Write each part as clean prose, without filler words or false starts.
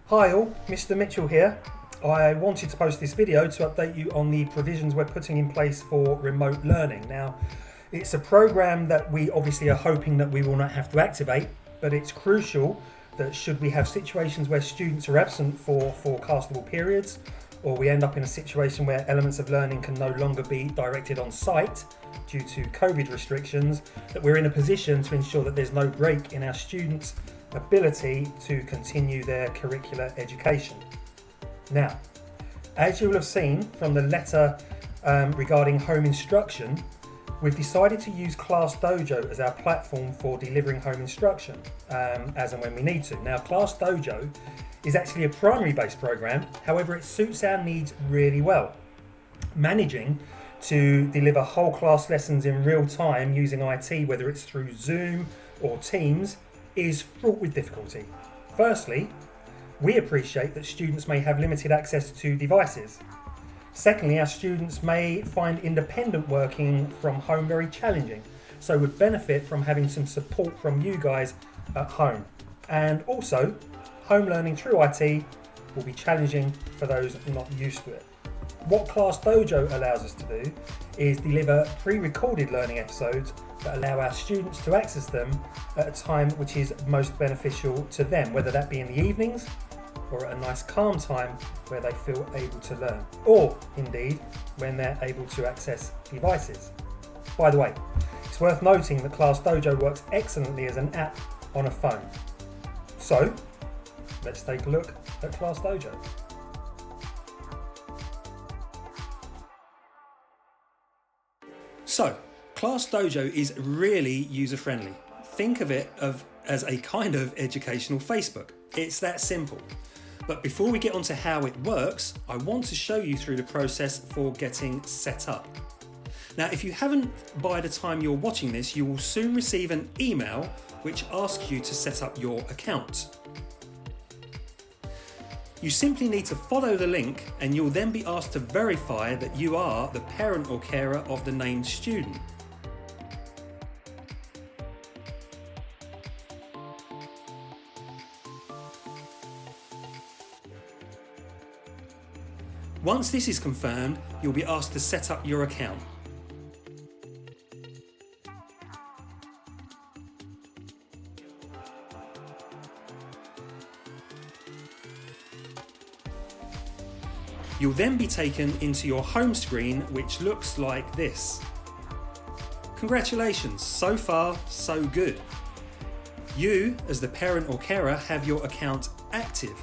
Hi all, Mr Mitchell here. I wanted to post this video to update you on the provisions we're putting in place for remote learning. Now, it's a program that we obviously are hoping that we will not have to activate, but it's crucial that should we have situations where students are absent for forecastable periods, or we end up in a situation where elements of learning can no longer be directed on site due to COVID restrictions, that we're in a position to ensure that there's no break in our students' ability to continue their curricular education. Now, as you will have seen from the letter regarding home instruction, we've decided to use Class Dojo as our platform for delivering home instruction as and when we need to. Now, Class Dojo is actually a primary-based program, however it suits our needs really well. Managing to deliver whole class lessons in real time using IT, whether it's through Zoom or Teams, is fraught with difficulty. Firstly, we appreciate that students may have limited access to devices. Secondly, our students may find independent working from home very challenging, so would benefit from having some support from you guys at home. And also, home learning through IT will be challenging for those not used to it. What Class Dojo allows us to do is deliver pre-recorded learning episodes that allow our students to access them at a time which is most beneficial to them, whether that be in the evenings or at a nice calm time where they feel able to learn, or indeed when they're able to access devices. By the way, it's worth noting that Class Dojo works excellently as an app on a phone. So, let's take a look at Class Dojo. So, Class Dojo is really user-friendly. Think of it as a kind of educational Facebook. It's that simple. But before we get onto how it works, I want to show you through the process for getting set up. Now, if you haven't by the time you're watching this, you will soon receive an email which asks you to set up your account. You simply need to follow the link and you'll then be asked to verify that you are the parent or carer of the named student. Once this is confirmed, you'll be asked to set up your account. You'll then be taken into your home screen, which looks like this. Congratulations, so far so good. You, as the parent or carer, have your account active.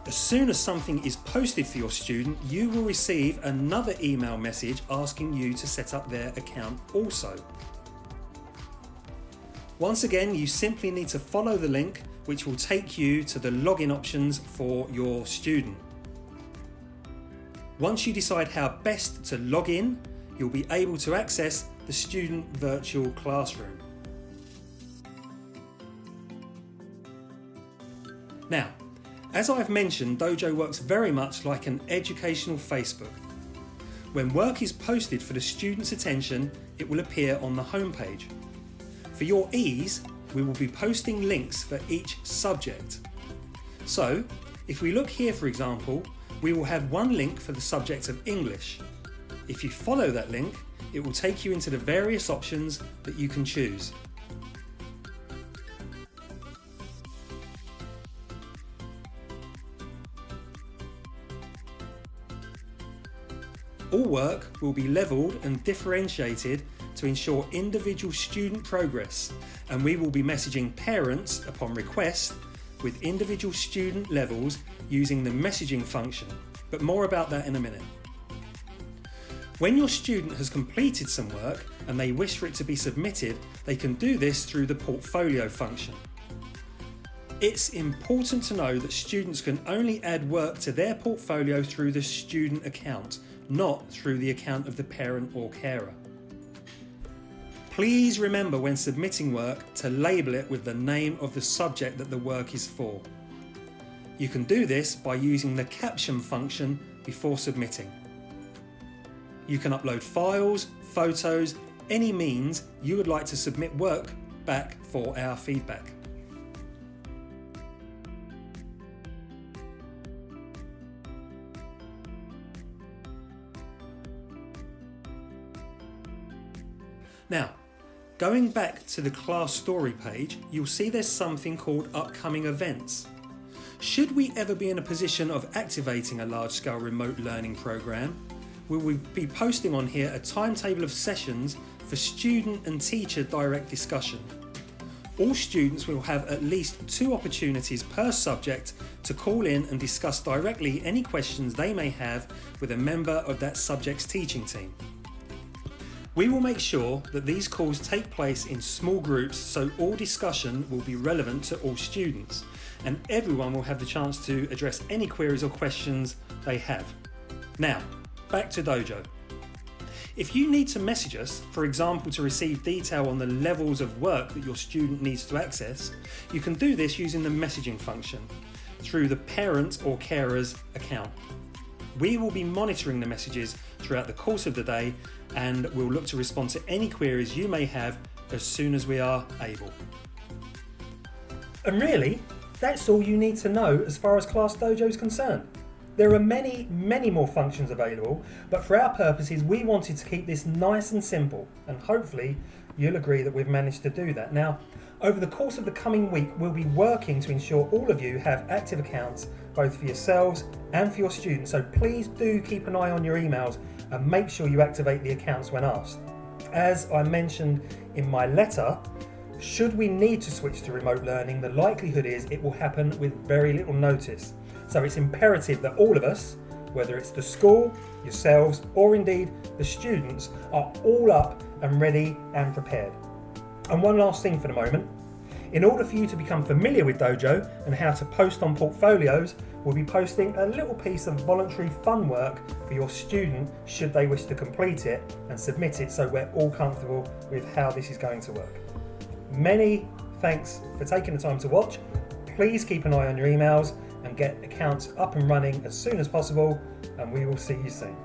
As soon as something is posted for your student, you will receive another email message asking you to set up their account also. Once again, you simply need to follow the link, which will take you to the login options for your student. Once you decide how best to log in, you'll be able to access the student virtual classroom. Now, as I've mentioned, Dojo works very much like an educational Facebook. When work is posted for the student's attention, it will appear on the homepage. For your ease, we will be posting links for each subject. So, if we look here, for example, we will have one link for the subject of English. If you follow that link, it will take you into the various options that you can choose. All work will be levelled and differentiated to ensure individual student progress, and we will be messaging parents upon request with individual student levels using the messaging function, but more about that in a minute. When your student has completed some work and they wish for it to be submitted, they can do this through the portfolio function. It's important to know that students can only add work to their portfolio through the student account, not through the account of the parent or carer. Please remember when submitting work to label it with the name of the subject that the work is for. You can do this by using the caption function before submitting. You can upload files, photos, any means you would like to submit work back for our feedback. Now, going back to the class story page, you'll see there's something called upcoming events. Should we ever be in a position of activating a large-scale remote learning program, we will be posting on here a timetable of sessions for student and teacher direct discussion. All students will have at least 2 opportunities per subject to call in and discuss directly any questions they may have with a member of that subject's teaching team. We will make sure that these calls take place in small groups so all discussion will be relevant to all students and everyone will have the chance to address any queries or questions they have. Now, back to Dojo. If you need to message us, for example to receive detail on the levels of work that your student needs to access, you can do this using the messaging function through the parent or carer's account. We will be monitoring the messages throughout the course of the day and we'll look to respond to any queries you may have as soon as we are able. And really, that's all you need to know as far as Class Dojo is concerned. There are many more functions available, but for our purposes we wanted to keep this nice and simple, and hopefully you'll agree that we've managed to do that. Now, over the course of the coming week we'll be working to ensure all of you have active accounts both for yourselves and for your students, so please do keep an eye on your emails and make sure you activate the accounts when asked. As I mentioned in my letter, should we need to switch to remote learning, the likelihood is it will happen with very little notice. So it's imperative that all of us, whether it's the school, yourselves, or indeed the students, are all up and ready and prepared. And one last thing for the moment. In order for you to become familiar with Dojo and how to post on portfolios, we'll be posting a little piece of voluntary fun work for your student should they wish to complete it and submit it, so we're all comfortable with how this is going to work. Many thanks for taking the time to watch. Please keep an eye on your emails and get accounts up and running as soon as possible, and we will see you soon.